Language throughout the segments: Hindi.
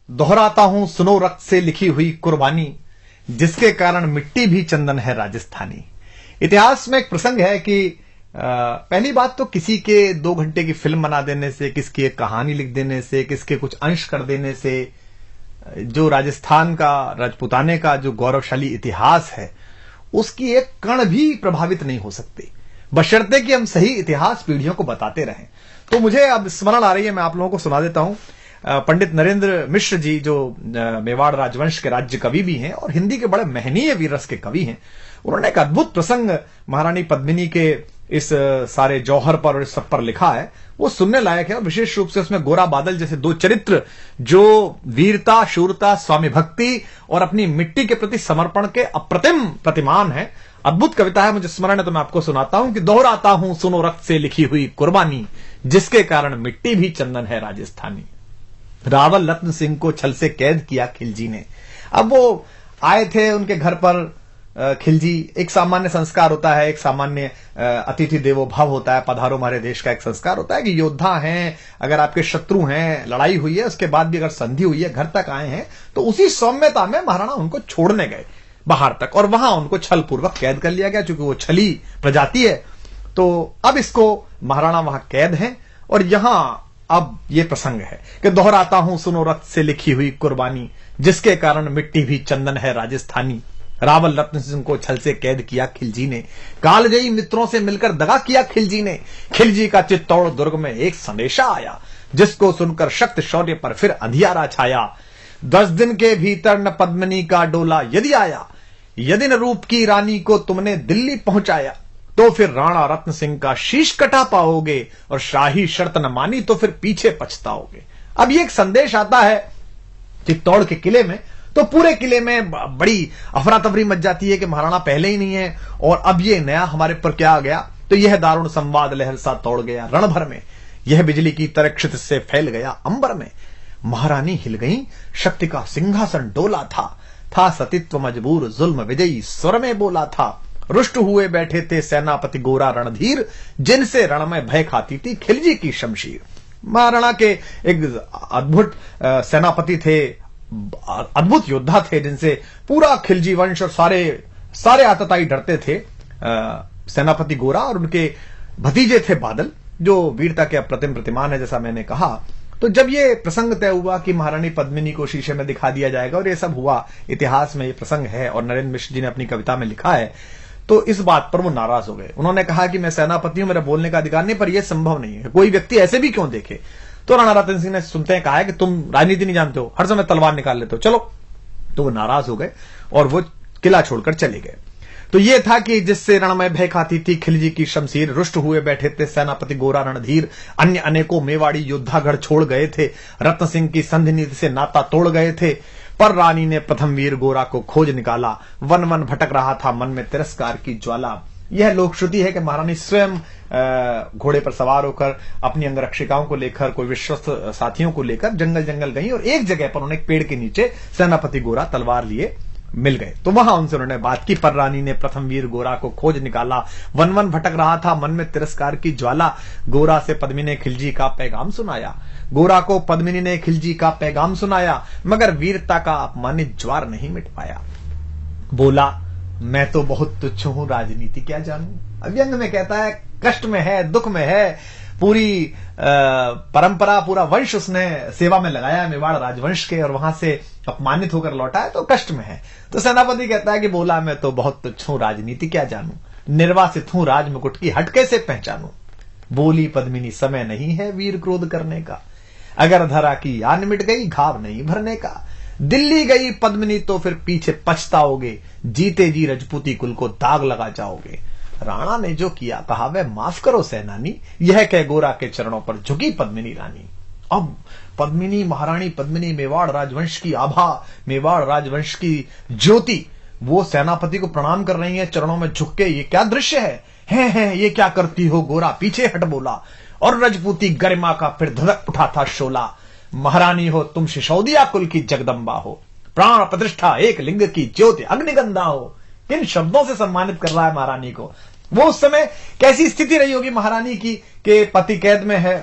दोहराता हूं सुनो रक्त से लिखी हुई कुर्बानी, जिसके कारण मिट्टी भी चंदन है राजस्थानी। इतिहास में एक प्रसंग है कि पहली बात तो किसी के 2 घंटे की फिल्म बना देने से, किसकी एक कहानी लिख देने से, किसके कुछ अंश कर देने से जो राजस्थान का, राजपूताने का जो गौरवशाली इतिहास है, उसकी एक कण भी प्रभावित नहीं हो सकती, बशर्ते कि हम सही इतिहास पीढ़ियों को बताते रहें। तो मुझे अब स्मरण आ रही है, मैं आप लोगों को सुना देता हूं। पंडित नरेंद्र मिश्र जी, जो मेवाड़ राजवंश के राज्य कवि भी हैं और हिंदी के बड़े महनीय वीर रस के कवि हैं, उन्होंने एक अद्भुत प्रसंग महारानी पद्मिनी के इस सारे जौहर पर और इस सब पर लिखा है। वो सुनने लायक है और विशेष रूप से उसमें गोरा बादल जैसे 2 चरित्र जो वीरता, शूरता, स्वामी भक्ति और अपनी मिट्टी के प्रति समर्पण के अप्रतिम प्रतिमान है। अद्भुत कविता है, मुझे स्मरण है तो मैं आपको सुनाता हूं कि दोहराता हूं सुनो रक्त से लिखी हुई कुर्बानी, जिसके कारण मिट्टी भी चंदन है राजस्थानी। रावल रत्न सिंह को छल से कैद किया खिलजी ने। अब वो आए थे उनके घर पर खिलजी। एक सामान्य संस्कार होता है, एक सामान्य अतिथि देवो भव होता है, पधारो हमारे देश का एक संस्कार होता है कि योद्धा हैं, अगर आपके शत्रु हैं, लड़ाई हुई है, उसके बाद भी अगर संधि हुई है, घर तक आए हैं, तो उसी सौम्यता में महाराणा उनको छोड़ने गए बाहर तक और वहां उनको छल पूर्वक कैद कर लिया गया। चूंकि वो छली प्रजाति है, तो अब इसको महाराणा वहां कैद हैं और यहां अब ये प्रसंग है कि दोहराता हूं सुनो रक्त से लिखी हुई कुर्बानी, जिसके कारण मिट्टी भी चंदन है राजस्थानी। रावल रत्न सिंह को छल से कैद किया खिलजी ने, कालजयी मित्रों से मिलकर दगा किया खिलजी ने। खिलजी का चित्तौड़ दुर्ग में एक संदेशा आया, जिसको सुनकर शक्त शौर्य पर फिर अंधियारा छाया। 10 दिन के भीतर न पद्मिनी का डोला यदि आया, यदि न रूप की रानी को तुमने दिल्ली पहुंचाया, तो फिर राणा रत्न सिंह का शीश कटा पाओगे और शाही शर्त न मानी तो फिर पीछे पछताओगे। अब ये एक संदेश आता है चित्तौड़ के किले में, तो पूरे किले में बड़ी अफरा तफरी मच जाती है कि महाराणा पहले ही नहीं है और अब ये नया हमारे पर क्या आ गया। तो यह दारुण संवाद लहर सा तोड़ गया रण भर में, यह बिजली की तरह क्षितिज से फैल गया अंबर में। महारानी हिल गई, शक्ति का सिंहासन डोला था सतीत्व मजबूर जुल्म विजयी स्वर में बोला था। रुष्ट हुए बैठे थे सेनापति गोरा रणधीर, जिनसे रण में भय खाती थी खिलजी की शमशीर। महाराणा के एक अद्भुत सेनापति थे, अद्भुत योद्धा थे, जिनसे पूरा खिलजी वंश और सारे आतताई डरते थे। सेनापति गोरा और उनके भतीजे थे बादल, जो वीरता के अप्रतिम प्रतिमान है, जैसा मैंने कहा। तो जब ये प्रसंग तय हुआ कि महारानी पद्मिनी को शीशे में दिखा दिया जाएगा और ये सब हुआ, इतिहास में ये प्रसंग है और नरेंद्र मिश्र जी ने अपनी कविता में लिखा है, तो इस बात पर वो नाराज हो गए। उन्होंने कहा कि मैं सेनापति हूं, मेरा बोलने का अधिकार नहीं, पर यह संभव नहीं है, कोई व्यक्ति ऐसे भी क्यों देखे। तो राणा रतन सिंह ने सुनते हैं कहा है कि तुम राजनीति नहीं जानते हो, हर समय तलवार निकाल लेते हो, चलो। तो वो नाराज हो गए और वो किला छोड़कर चले गए। तो ये था कि जिससे रण में भय खाती थी खिलजी की शमशीर, रुष्ट हुए बैठे थे सेनापति गोरा रणधीर, अन्य अनेकों मेवाड़ी योद्धागढ़ छोड़ गए थे, रत्न सिंह की संधि नीति से नाता तोड़ गए थे। पर रानी ने प्रथम वीर गोरा को खोज निकाला, वन वन भटक रहा था मन में तिरस्कार की ज्वाला। यह लोक श्रुति है कि महारानी स्वयं घोड़े पर सवार होकर अपनी अंगरक्षिकाओं को लेकर, कोई विश्वस्त साथियों को लेकर जंगल जंगल गई और एक जगह पर उन्हें एक पेड़ के नीचे सेनापति गोरा तलवार लिए मिल गए। तो वहां उनसे उन्होंने बात की। पर रानी ने प्रथम वीर गोरा को खोज निकाला, वन वन भटक रहा था मन में तिरस्कार की ज्वाला। गोरा से पद्मिनी ने खिलजी का पैगाम सुनाया, गोरा को पद्मिनी ने खिलजी का पैगाम सुनाया, मगर वीरता का अपमानित ज्वार नहीं मिट पाया। बोला मैं तो बहुत तुच्छ हूं, राजनीति क्या जानूं। अव्यंग में कहता है कष्ट में है, दुख में है, पूरी परंपरा, पूरा वंश उसने सेवा में लगाया है मेवाड़ राजवंश के, और वहां से अपमानित होकर लौटा है तो कष्ट में है। तो सेनापति कहता है कि बोला मैं तो बहुत तुच्छ हूं, राजनीति क्या जानूं, निर्वासित हूं, राज मुकुट की हट कैसे पहचानूं। बोली पद्मिनी समय नहीं है वीर क्रोध करने का, अगर धरा की आन मिट गई घाव नहीं भरने का। दिल्ली गई पद्मिनी तो फिर पीछे पछताओगे, जीते जी रजपूती कुल को दाग लगा जाओगे। राणा ने जो किया कहा वह माफ करो सेनानी, यह कह गोरा के चरणों पर झुकी पद्मिनी रानी। अब पद्मिनी, महारानी पद्मिनी, मेवाड़ राजवंश की आभा, मेवाड़ राजवंश की ज्योति, वो सेनापति को प्रणाम कर रही है चरणों में झुक के। ये क्या दृश्य है ये क्या करती हो गोरा, पीछे हट बोला। और रजपूती गरिमा का फिर धधक उठा था शोला। महारानी हो तुम सिसोदिया कुल की जगदम्बा हो, प्राण प्रतिष्ठा एक लिंग की ज्योति अग्निगंधा हो। किन शब्दों से सम्मानित कर रहा है महारानी को। वो उस समय कैसी स्थिति रही होगी महारानी की कि पति कैद में है,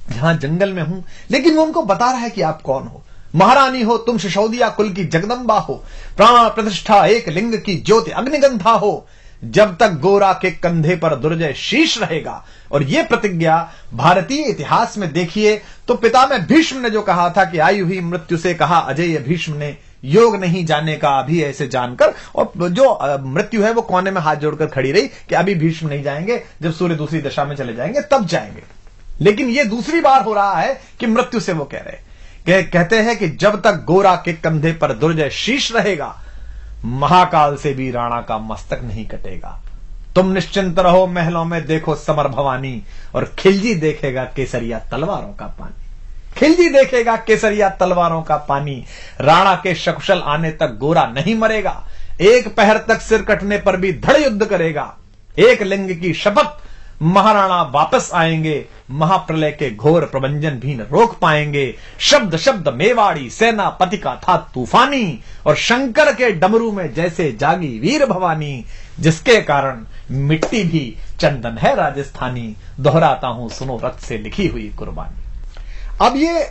जहां जंगल में हूं, लेकिन वो उनको बता रहा है कि आप कौन हो। महारानी हो तुम सिसोदिया कुल की जगदम्बा हो, प्राण प्रतिष्ठा एक लिंग की ज्योति अग्निगंधा हो, जब तक गोरा के कंधे पर दुर्जय शीश रहेगा। और यह प्रतिज्ञा भारतीय इतिहास में देखिए तो पितामह भीष्म ने जो कहा था कि आयु ही मृत्यु से कहा अजय भीष्म ने, योग नहीं जाने का अभी ऐसे जानकर, और जो मृत्यु है वो कोने में हाथ जोड़कर खड़ी रही कि अभी भीष्म नहीं जाएंगे, जब सूर्य दूसरी दिशा में चले जाएंगे तब जाएंगे। लेकिन यह दूसरी बार हो रहा है कि मृत्यु से वो कह रहे कहते हैं कि जब तक गोरा के कंधे पर दुर्जय शीश रहेगा, महाकाल से भी राणा का मस्तक नहीं कटेगा। तुम निश्चिंत रहो महलों में देखो समर भवानी, और खिलजी देखेगा केसरिया तलवारों का पानी। खिलजी देखेगा केसरिया तलवारों का पानी। राणा के सकुशल आने तक गोरा नहीं मरेगा, एक पहर तक सिर कटने पर भी धड़ युद्ध करेगा। एक लिंग की शपथ, महाराणा वापस आएंगे, महाप्रलय के घोर प्रबंजन भी न रोक पाएंगे। शब्द शब्द मेवाड़ी सेनापति का था तूफानी, और शंकर के डमरू में जैसे जागी वीर भवानी, जिसके कारण मिट्टी भी चंदन है राजस्थानी। दोहराता हूं सुनो रक्त से लिखी हुई कुर्बानी। अब ये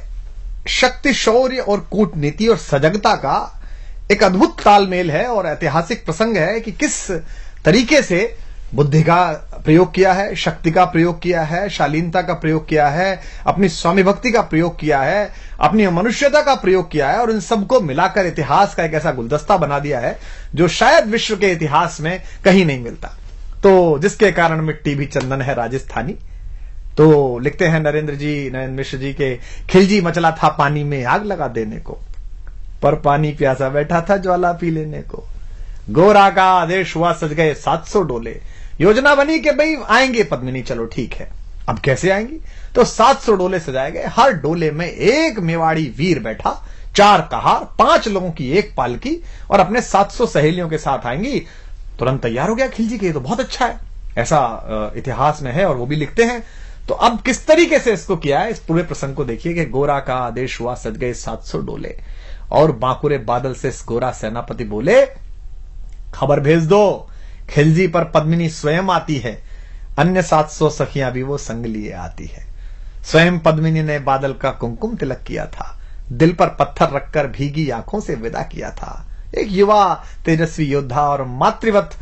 शक्ति, शौर्य और कूटनीति और सजगता का एक अद्भुत तालमेल है और ऐतिहासिक प्रसंग है कि किस तरीके से बुद्धि का प्रयोग किया है, शक्ति का प्रयोग किया है, शालीनता का प्रयोग किया है, अपनी स्वामी भक्ति का प्रयोग किया है, अपनी मनुष्यता का प्रयोग किया है, और इन सबको मिलाकर इतिहास का एक ऐसा गुलदस्ता बना दिया है जो शायद विश्व के इतिहास में कहीं नहीं मिलता। तो जिसके कारण मिट्टी भी चंदन है राजस्थानी। तो लिखते हैं नरेंद्र मिश्र जी के, खिलजी मचला था पानी में आग लगा देने को, पर पानी प्यासा बैठा था ज्वाला पी लेने को। गोरा का आदेश हुआ सज गए 700 डोले, योजना बनी कि भाई आएंगे पद्मिनी, चलो ठीक है। अब कैसे आएंगी? तो 700 डोले सजाए गए, हर डोले में एक मेवाड़ी वीर बैठा, 4 कहार, 5 लोगों की एक पालकी, और अपने 700 सहेलियों के साथ आएंगी। तुरंत तैयार हो गया खिलजी के, तो बहुत अच्छा है, ऐसा इतिहास में है और वो भी लिखते हैं। तो अब किस तरीके से इसको किया है, इस पूरे प्रसंग को देखिए कि गोरा का आदेश हुआ सज गए 700 डोले, और बांकुरे बादल से गोरा सेनापति बोले खबर भेज दो, खिलजी पर पद्मिनी स्वयं आती है, अन्य 700 सखियां भी वो संग लिए आती है। स्वयं पद्मिनी ने बादल का कुमकुम तिलक किया था, दिल पर पत्थर रखकर भीगी आंखों से विदा किया था। एक युवा तेजस्वी योद्धा और मातृवत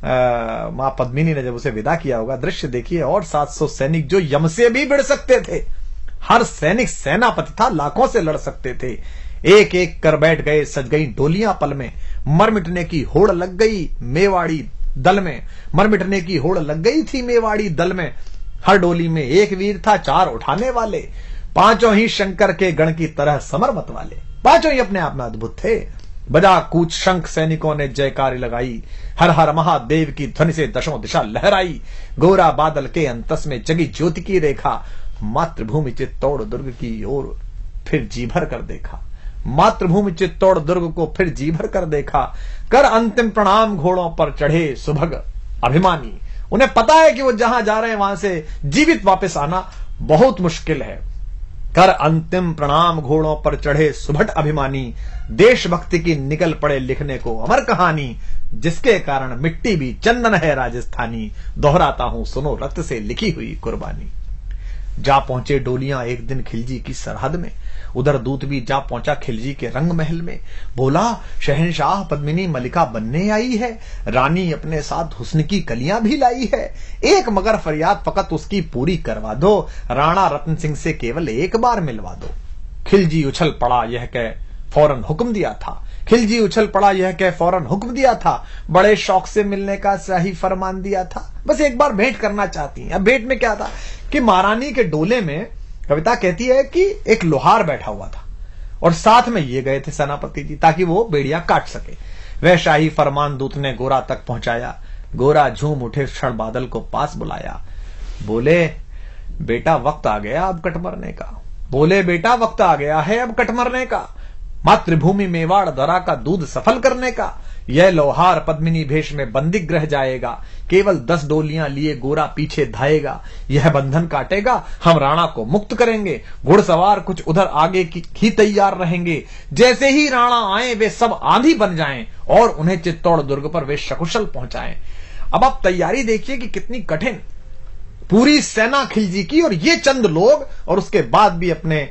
मां पद्मिनी ने जब उसे विदा किया होगा, दृश्य देखिए। और 700 सैनिक जो यम से भी भिड़ सकते थे, हर सैनिक सेनापति था, लाखों से लड़ सकते थे, एक एक कर बैठ गए, सज गई डोलियां पल में, मर मिटने की होड़ लग गई मेवाड़ी दल में, मर मिटने की होड़ लग गई थी मेवाड़ी दल में। हर डोली में एक वीर था, 4 उठाने वाले, पांचों ही शंकर के गण की तरह समर मत वाले, पांचों ही अपने आप में अद्भुत थे। बजा कूच शंख सैनिकों ने जयकारी लगाई, हर हर महादेव की ध्वनि से दशों दिशा लहराई। गोरा बादल के अंतस में जगी ज्योति की रेखा, मातृभूमि चित्तौड़ दुर्ग की ओर फिर जी भर कर देखा, मातृभूमि चित्तौड़ दुर्ग को फिर जी भर कर देखा। कर अंतिम प्रणाम घोड़ों पर चढ़े सुभग अभिमानी। उन्हें पता है कि वो जहां जा रहे हैं वहां से जीवित वापस आना बहुत मुश्किल है। कर अंतिम प्रणाम घोड़ों पर चढ़े सुभट अभिमानी, देशभक्ति की निकल पड़े लिखने को अमर कहानी, जिसके कारण मिट्टी भी चंदन है राजस्थानी। दोहराता हूं सुनो रक्त से लिखी हुई कुर्बानी। जा पहुंचे डोलियां एक दिन खिलजी की सरहद में, उधर दूत भी जा पहुंचा खिलजी के रंग महल में। बोला शहंशाह पद्मिनी मलिका बनने आई है, रानी अपने साथ हुस्न की कलियां भी लाई है। एक मगर फरियाद फकत उसकी पूरी करवा दो, राणा रतन सिंह से केवल एक बार मिलवा दो। खिलजी उछल पड़ा यह कह फौरन हुक्म दिया था, खिलजी उछल पड़ा यह कह फौरन हुक्म दिया था। बड़े शौक से मिलने का शाही फरमान दिया था, बस एक बार भेंट करना चाहती हैं। अब भेंट में क्या था कि महारानी के डोले में कविता कहती है कि एक लोहार बैठा हुआ था और साथ में ये गए थे सेनापति जी, ताकि वो बेड़ियां काट सके। वह शाही फरमान दूत ने गोरा तक पहुंचाया। गोरा झूम उठे, क्षण बादल को पास बुलाया। बोले बेटा वक्त आ गया अब कट मरने का, बोले बेटा वक्त आ गया है अब कट मरने का। मातृभूमि मेवाड़ धरा का दूध सफल करने का। यह लोहार पद्मिनी भेष में बंदी ग्रह जाएगा, केवल 10 डोलियां लिए गोरा पीछे धाएगा। यह बंधन काटेगा, हम राणा को मुक्त करेंगे। घुड़सवार कुछ उधर आगे ही तैयार रहेंगे। जैसे ही राणा आए वे सब आंधी बन जाएं और उन्हें चित्तौड़ दुर्ग पर वे सकुशल पहुंचाएं। अब आप तैयारी देखिए कि कितनी कठिन, पूरी सेना खिलजी की और ये चंद लोग, और उसके बाद भी अपने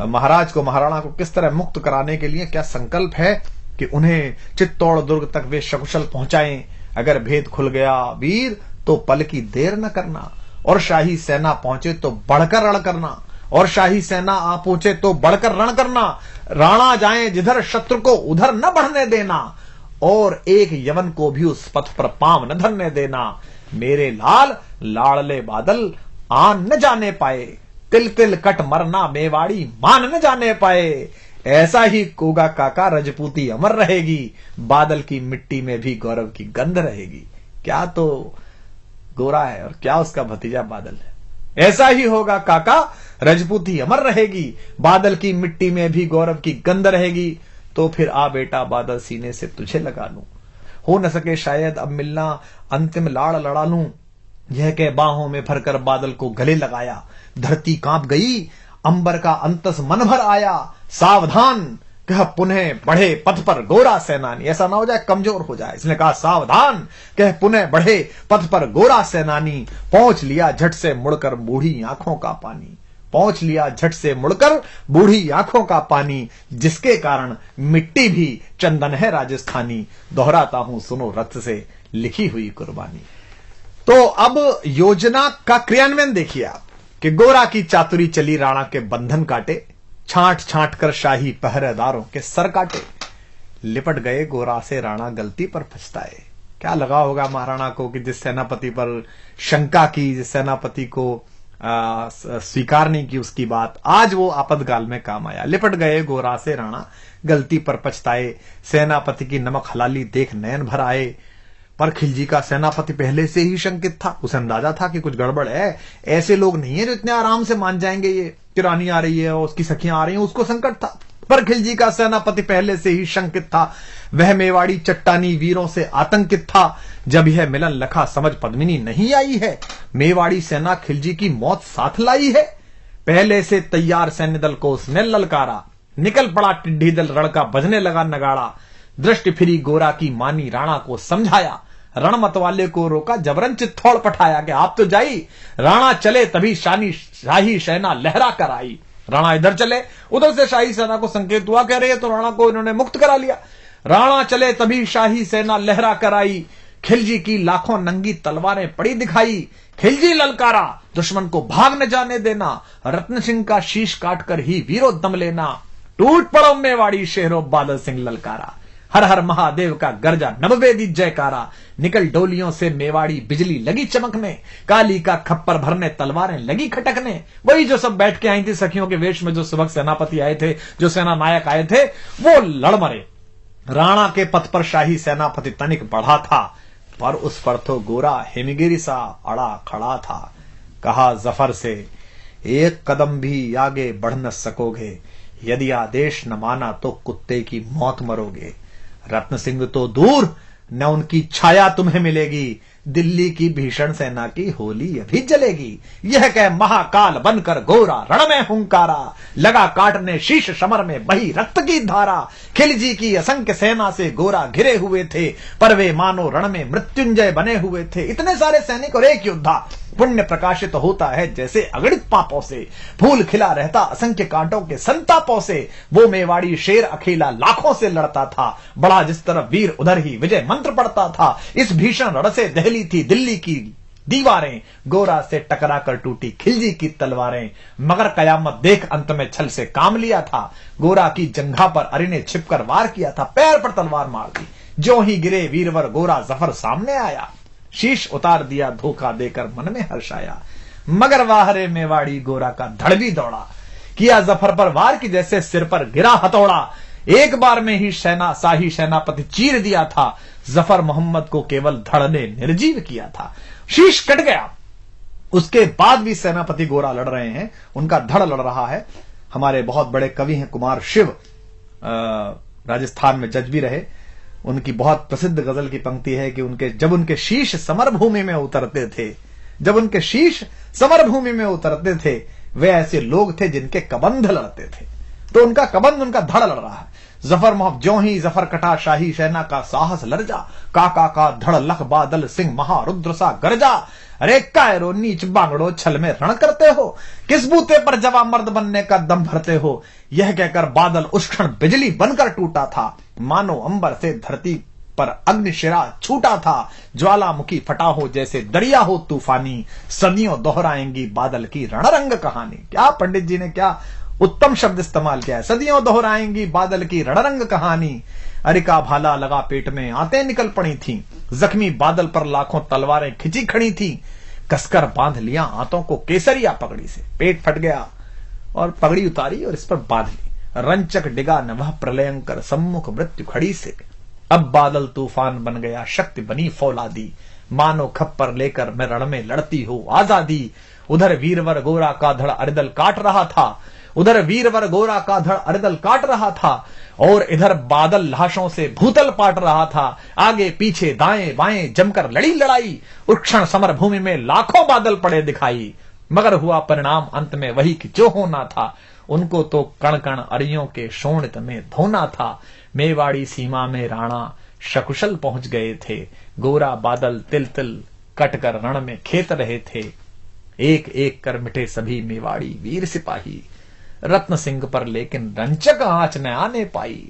महाराज को, महाराणा को किस तरह मुक्त कराने के लिए क्या संकल्प है कि उन्हें चित्तौड़ दुर्ग तक वे सकुशल पहुंचाएं। अगर भेद खुल गया वीर तो पल की देर न करना, और शाही सेना पहुंचे तो बढ़कर रण करना, और शाही सेना आ पहुंचे तो बढ़कर रण करना। राणा जाए जिधर शत्रु को उधर न बढ़ने देना, और एक यवन को भी उस पथ पर पांव न धरने देना। मेरे लाल लाड़ले बादल आन न जाने पाए, तिल तिल कट मरना मेवाड़ी मान न जाने पाए। ऐसा ही कोगा काका रजपूती अमर रहेगी, बादल की मिट्टी में भी गौरव की गंध रहेगी। क्या तो गोरा है और क्या उसका भतीजा बादल है। ऐसा ही होगा काका, रजपूती अमर रहेगी, बादल की मिट्टी में भी गौरव की गंध रहेगी। तो फिर आ बेटा बादल सीने से तुझे लगा लूं, हो न सके शायद अब मिलना, अंतिम लाड़ लड़ा लूं। यह कह बाहों में भरकर बादल को गले लगाया। धरती कांप गई, अंबर का अंतस मन भर आया। सावधान कह पुनः बढ़े पथ पर गोरा सेनानी। ऐसा ना हो जाए कमजोर हो जाए, इसने कहा सावधान कह पुनः बढ़े पथ पर गोरा सेनानी। पहुंच लिया झट से मुड़कर बूढ़ी आंखों का पानी, पहुंच लिया झट से मुड़कर बूढ़ी आंखों का पानी। जिसके कारण मिट्टी भी चंदन है राजस्थानी, दोहराता हूं सुनो रक्त से लिखी हुई कुर्बानी। तो अब योजना का क्रियान्वयन देखिए आप कि गोरा की चातुरी चली, राणा के बंधन काटे, छांट छांट कर शाही पहरेदारों के सर काटे। लिपट गए गोरा से राणा गलती पर पछताए। क्या लगा होगा महाराणा को कि जिस सेनापति पर शंका की, जिस सेनापति को स्वीकार नहीं की उसकी बात, आज वो आपातकाल में काम आया। लिपट गए गोरा से राणा गलती पर पछताए, सेनापति की नमक हलाली देख नयन भर आए। पर खिलजी का सेनापति पहले से ही शंकित था, उसे अंदाजा था कि कुछ गड़बड़ है। ऐसे लोग नहीं है जो इतने आराम से मान जाएंगे, ये कि रानी आ रही है और उसकी सखियां आ रही हैं, उसको संकट था। पर खिलजी का सेनापति पहले से ही शंकित था, वह मेवाड़ी चट्टानी वीरों से आतंकित था। जब यह मिलन लखा समझ पद्मिनी नहीं आई है, मेवाड़ी सेना खिलजी की मौत साथ लाई है। पहले से तैयार सैन्य दल को उसने ललकारा, निकल पड़ा टिड्डी दल रण का, बजने लगा नगाड़ा। दृष्टि फिरी गोरा की मानी, राणा को समझाया, रण मतवाले को रोका, जबरन चित्तौड़ पठाया कि आप तो जाई। राणा चले तभी शाही सेना लहरा कर आई। राणा इधर चले, उधर से शाही सेना को संकेत हुआ, कह रहे हैं तो राणा को इन्होंने मुक्त करा लिया। राणा चले तभी शाही सेना लहरा कर आई। खिलजी की लाखों नंगी तलवारें पड़ी दिखाई। खिलजी ललकारा, दुश्मन को भाग न जाने देना, रत्न सिंह का शीश काटकर ही वीरो दम लेना। टूट पड़ो मेवाड़ी शेरों, बादल सिंह ललकारा, हर हर महादेव का गर्जा नववेदी जयकारा। निकल डोलियों से मेवाड़ी बिजली लगी चमकने, काली का खप्पर भरने तलवारें लगी खटकने। वही जो सब बैठ के आई थी सखियों के वेश में, जो सुबह सेनापति आए थे, जो सेना नायक आए थे, वो लड़ मरे। राणा के पथ पर शाही सेनापति तनिक बढ़ा था, पर उस पर तो गोरा हिमगिरी सा अड़ा खड़ा था। कहा जफर से, एक कदम भी आगे बढ़ न सकोगे, यदि आदेश न माना तो कुत्ते की मौत मरोगे। रत्न सिंह तो दूर, न उनकी छाया तुम्हें मिलेगी, दिल्ली की भीषण सेना की होली अभी जलेगी। यह कह महाकाल बनकर गोरा रण में हुंकारा, लगा काटने शीश समर में बही रक्त की धारा। खिलजी की असंख्य सेना से गोरा घिरे हुए थे, पर वे मानो रण में मृत्युंजय बने हुए थे। इतने सारे सैनिक और एक योद्धा, पुण्य प्रकाशित तो होता है जैसे अगणित पापों से, फूल खिला रहता असंख्य कांटों के संतापों से। वो मेवाड़ी शेर अकेला लाखों से लड़ता था, बड़ा जिस तरफ वीर उधर ही विजय मंत्र पढ़ता था। इस भीषण रण से दहली थी दिल्ली की दीवारें, गोरा से टकरा कर टूटी खिलजी की तलवारें। मगर कयामत देख अंत में छल से काम लिया था, गोरा की जंघा पर अरि ने छिपकर वार किया था, पैर पर तलवार मार दी। जो ही गिरे वीरवर गोरा जफर सामने आया, शीश उतार दिया धोखा देकर मन में हर्ष आया। मगर वाहरे मेवाड़ी गोरा का धड़ भी दौड़ा, किया जफर पर वार की जैसे सिर पर गिरा हथौड़ा। एक बार में ही शाही सेनापति चीर दिया था, जफर मोहम्मद को केवल धड़ ने निर्जीव किया था। शीश कट गया, उसके बाद भी सेनापति गोरा लड़ रहे हैं, उनका धड़ लड़ रहा है। हमारे बहुत बड़े कवि हैं कुमार शिव, राजस्थान में जज भी रहे। उनकी बहुत प्रसिद्ध गजल की पंक्ति है कि जब उनके शीश समरभूमि में उतरते थे, जब उनके शीश समरभूमि में उतरते थे, वे ऐसे लोग थे जिनके कबंध लड़ते थे। तो उनका कबंध, उनका धड़ लड़ रहा है। जफर मोहब्बत ज्यों ही जफर कटा शाही सेना का साहस लरजा, काका का धड़ लख बादल सिंह महारुद्र सा गरजा। अरे कायरो नीच बांगड़ो छल में रण करते हो, किस बूते पर जवा मर्द बनने का दम भरते हो। यह कहकर बादल उस क्षण बिजली बनकर टूटा था, मानो अंबर से धरती पर अग्निशिरा छूटा था। ज्वालामुखी फटा हो जैसे दरिया हो तूफानी, सदियों दोहराएंगी बादल की रणरंग कहानी। क्या पंडित जी ने क्या उत्तम शब्द इस्तेमाल किया है, सदियों दोहराएंगी बादल की रणरंग कहानी। अरिका भाला लगा पेट में आते निकल पड़ी थी, जख्मी बादल पर लाखों तलवारें खिंची खड़ी थी। कसकर बांध लिया हाथों को केसरिया पगड़ी से, पेट फट गया और पगड़ी उतारी और इस पर बांध ली। रंचक डिगा न वह प्रलयंकर सम्मुख मृत्यु खड़ी से। अब बादल तूफान बन गया शक्ति बनी फौलादी, मानो खप्पर लेकर मैं रण में लड़ती हो आजादी। उधर वीरवर गोरा का धड़ अरिदल काट रहा था, उधर वीरवर गोरा का धड़ अरिदल काट रहा था, और इधर बादल लाशों से भूतल पाट रहा था। आगे पीछे दाएं बाएं जमकर लड़ी लड़ाई, उस क्षण समर भूमि में लाखों बादल पड़े दिखाई। मगर हुआ परिणाम अंत में वही कि जो होना था, उनको तो कण कण अरियों के शोणित में धोना था। मेवाड़ी सीमा में राणा सकुशल पहुंच गए थे, गोरा बादल तिल तिल कटकर रण में खेत रहे थे। एक एक कर मिटे सभी मेवाड़ी वीर सिपाही, रत्न सिंह पर लेकिन रंचक आंच न आने पाई।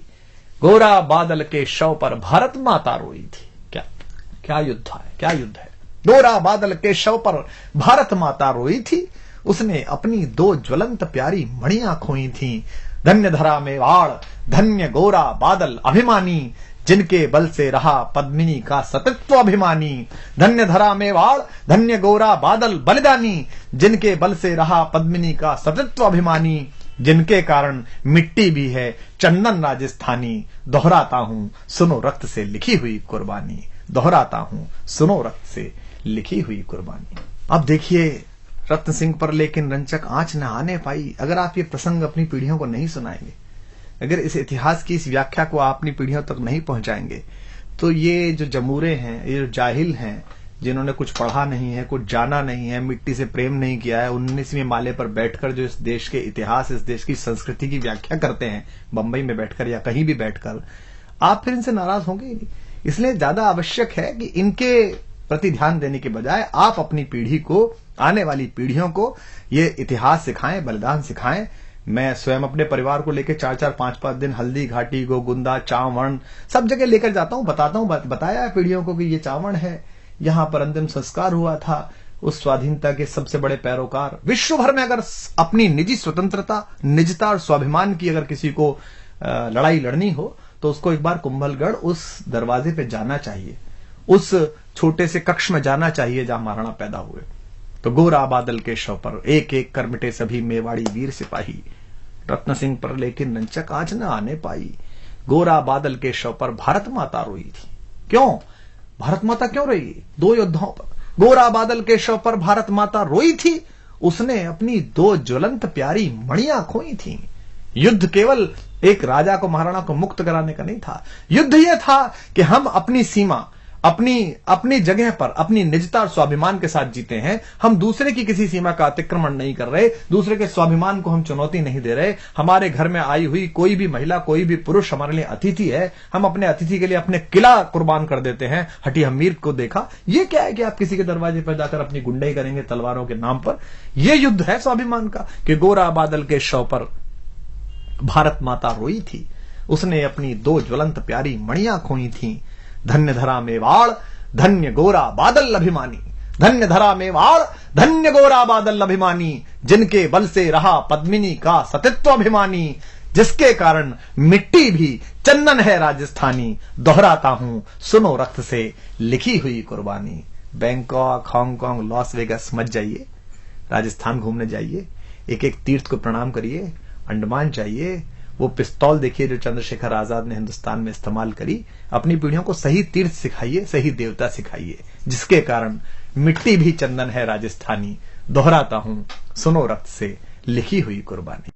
गोरा बादल के शव पर भारत माता रोई थी। क्या क्या युद्ध है, क्या युद्ध है। गोरा बादल के शव पर भारत माता रोई थी, उसने अपनी दो ज्वलंत प्यारी मणियां खोई थी। धन्य धरा मेवाड़, धन्य गोरा बादल अभिमानी, जिनके बल से रहा पद्मिनी का सतत्व अभिमानी। धन्य धरा मेवाड़, धन्य गोरा बादल बलिदानी, जिनके बल से रहा पद्मिनी का सतत्व अभिमानी। जिनके कारण मिट्टी भी है चंदन राजस्थानी, दोहराता हूं सुनो रक्त से लिखी हुई कुर्बानी। दोहराता हूं सुनो रक्त से लिखी हुई कुर्बानी। अब देखिए रत्न सिंह पर लेकिन रंचक आंच न आने पाई। अगर आप ये प्रसंग अपनी पीढ़ियों को नहीं सुनाएंगे, अगर इस इतिहास की इस व्याख्या को आप अपनी पीढ़ियों तक नहीं पहुंचाएंगे, तो ये जो जमूरे हैं, ये जो जाहिल हैं, जिन्होंने कुछ पढ़ा नहीं है, कुछ जाना नहीं है, मिट्टी से प्रेम नहीं किया है, 19वीं माले पर बैठकर जो इस देश के इतिहास, इस देश की संस्कृति की व्याख्या करते हैं, बंबई में बैठकर या कहीं भी बैठकर, आप फिर इनसे नाराज होंगे ही नहीं। इसलिए ज्यादा आवश्यक है कि इनके प्रति ध्यान देने के बजाय आप अपनी पीढ़ी को, आने वाली पीढ़ियों को ये इतिहास सिखाएं, बलिदान सिखाएं। मैं स्वयं अपने परिवार को लेकर 4-4, 5-5 दिन हल्दी घाटी, गोगुंदा, चावण सब जगह लेकर जाता हूं, बताता हूं, बताया है पीढ़ियों को कि ये चावण है, यहां पर अंतिम संस्कार हुआ था उस स्वाधीनता के सबसे बड़े पैरोकार। विश्व भर में अगर अपनी निजी स्वतंत्रता, निजता और स्वाभिमान की अगर किसी को लड़ाई लड़नी हो, तो उसको एक बार कुंभलगढ़ उस दरवाजे पे जाना चाहिए, उस छोटे से कक्ष में जाना चाहिए जहां महाराणा पैदा हुए। तो गोरा बादल के शव पर एक एक कर मिटे सभी मेवाड़ी वीर सिपाही, रत्न सिंह पर लेकिन रंचक आंच न आने पाई। गोरा बादल के शव पर भारत माता रोई थी। क्यों भारत माता क्यों रोई? दो योद्धाओं पर। गोरा बादल के शव पर भारत माता रोई थी, उसने अपनी दो ज्वलंत प्यारी मणियां खोई थी। युद्ध केवल एक राजा को, महाराणा को मुक्त कराने का नहीं था। युद्ध यह था कि हम अपनी सीमा, अपनी जगह पर अपनी निजता और स्वाभिमान के साथ जीते हैं। हम दूसरे की किसी सीमा का अतिक्रमण नहीं कर रहे, दूसरे के स्वाभिमान को हम चुनौती नहीं दे रहे। हमारे घर में आई हुई कोई भी महिला, कोई भी पुरुष हमारे लिए अतिथि है, हम अपने अतिथि के लिए अपने किला कुर्बान कर देते हैं। हटी हमीर को देखा, ये क्या है कि आप किसी के दरवाजे पर जाकर अपनी गुंडाई करेंगे तलवारों के नाम पर। यह युद्ध है स्वाभिमान का कि गोरा बादल के शव पर भारत माता रोई थी, उसने अपनी दो ज्वलंत प्यारी मणियां खोई थी। धन्य धरा मेवाड़, धन्य गोरा बादल अभिमानी, धन्य धरा मेवाड़, धन्य गोरा बादल अभिमानी, जिनके बल से रहा पद्मिनी का सतत्व अभिमानी, जिसके कारण मिट्टी भी चंदन है राजस्थानी। दोहराता हूं सुनो रक्त से लिखी हुई कुर्बानी। बैंकॉक, हांगकांग, लॉस वेगस मत जाइए, राजस्थान घूमने जाइए, एक एक तीर्थ को प्रणाम करिए। अंडमान जाइए, वो पिस्तौल देखिए जो चंद्रशेखर आजाद ने हिंदुस्तान में इस्तेमाल करी। अपनी पीढ़ियों को सही तीर्थ सिखाइए, सही देवता सिखाइए, जिसके कारण मिट्टी भी चंदन है राजस्थानी। दोहराता हूं सुनो रक्त से लिखी हुई कुर्बानी।